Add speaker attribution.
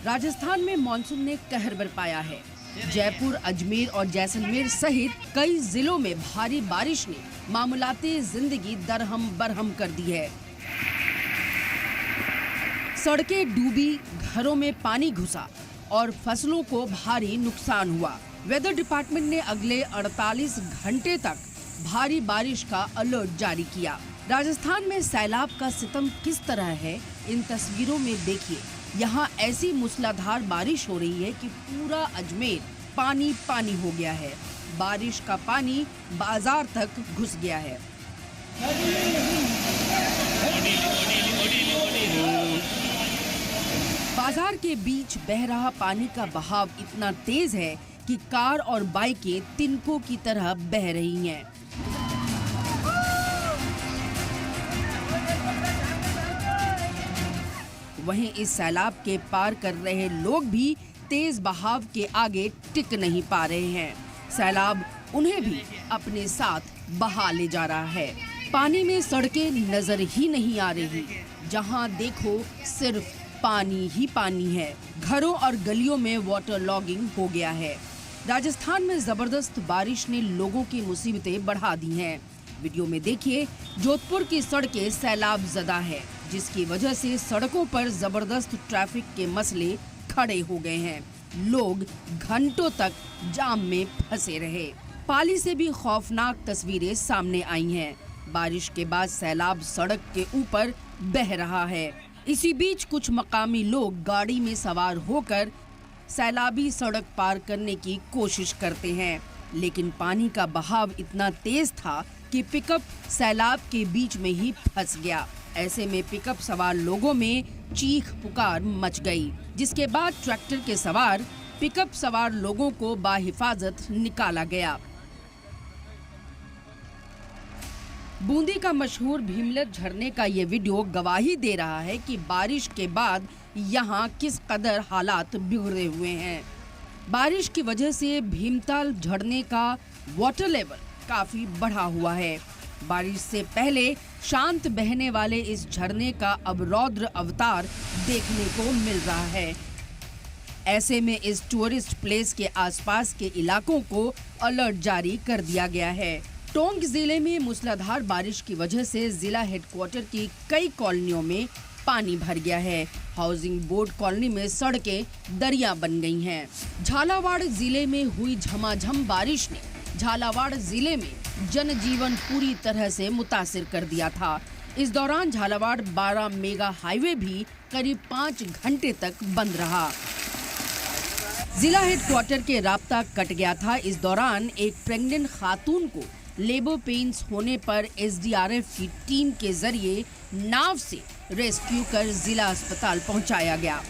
Speaker 1: राजस्थान में मानसून ने कहर बरपाया है। जयपुर, अजमेर और जैसलमेर सहित कई जिलों में भारी बारिश ने मामूलाते जिंदगी दरहम बरहम कर दी है। सड़कें डूबी, घरों में पानी घुसा और फसलों को भारी नुकसान हुआ। वेदर डिपार्टमेंट ने अगले 48 घंटे तक भारी बारिश का अलर्ट जारी किया। राजस्थान में सैलाब का सितम किस तरह है, इन तस्वीरों में देखिए। यहाँ ऐसी मूसलाधार बारिश हो रही है कि पूरा अजमेर पानी पानी हो गया है। बारिश का पानी बाजार तक घुस गया है। बाजार के बीच बह रहा पानी का बहाव इतना तेज है कि कार और बाइकें तिनकों की तरह बह रही हैं। वहीं इस सैलाब के पार कर रहे लोग भी तेज बहाव के आगे टिक नहीं पा रहे हैं। सैलाब उन्हें भी अपने साथ बहा ले जा रहा है। पानी में सड़कें नजर ही नहीं आ रही, जहां देखो सिर्फ पानी ही पानी है। घरों और गलियों में वाटर लॉगिंग हो गया है। राजस्थान में जबरदस्त बारिश ने लोगों की मुसीबतें बढ़ा दी हैं। वीडियो में देखिए, जोधपुर की सड़कें सैलाब ज़दा है, जिसकी वजह से सड़कों पर जबरदस्त ट्रैफिक के मसले खड़े हो गए हैं। लोग घंटों तक जाम में फंसे रहे। पाली से भी खौफनाक तस्वीरें सामने आई हैं। बारिश के बाद सैलाब सड़क के ऊपर बह रहा है। इसी बीच कुछ मकामी लोग गाड़ी में सवार होकर सैलाबी सड़क पार करने की कोशिश करते हैं, लेकिन पानी का बहाव इतना तेज था कि पिकअप सैलाब के बीच में ही फंस गया। ऐसे में पिकअप सवार लोगों में चीख पुकार मच गई, जिसके बाद ट्रैक्टर के सवार पिकअप सवार लोगों को बाहिफाजत निकाला गया। बूंदी का मशहूर भीमलत झरने का ये वीडियो गवाही दे रहा है कि बारिश के बाद यहाँ किस कदर हालात बिगड़े हुए हैं। बारिश की वजह से भीमताल झरने का वाटर लेवल काफी बढ़ा हुआ है। बारिश से पहले शांत बहने वाले इस झरने का अब रौद्र अवतार देखने को मिल रहा है। ऐसे में इस टूरिस्ट प्लेस के आसपास के इलाकों को अलर्ट जारी कर दिया गया है। टोंक जिले में मूसलाधार बारिश की वजह से जिला हेडक्वार्टर की कई कॉलोनियों में पानी भर गया है। हाउसिंग बोर्ड कॉलोनी में सड़कें दरिया बन गई हैं। झालावाड़ जिले में हुई झमाझम बारिश ने झालावाड़ जिले में जनजीवन पूरी तरह से मुतासिर कर दिया था। इस दौरान झालावाड़ 12 मेगा हाईवे भी करीब 5 घंटे तक बंद रहा। जिला हेडक्वार्टर के राब्ता कट गया था। इस दौरान एक प्रेग्नेंट खातून को लेबर पेन्स होने पर एसडीआरएफ की टीम के जरिए नाव से रेस्क्यू कर जिला अस्पताल पहुंचाया गया।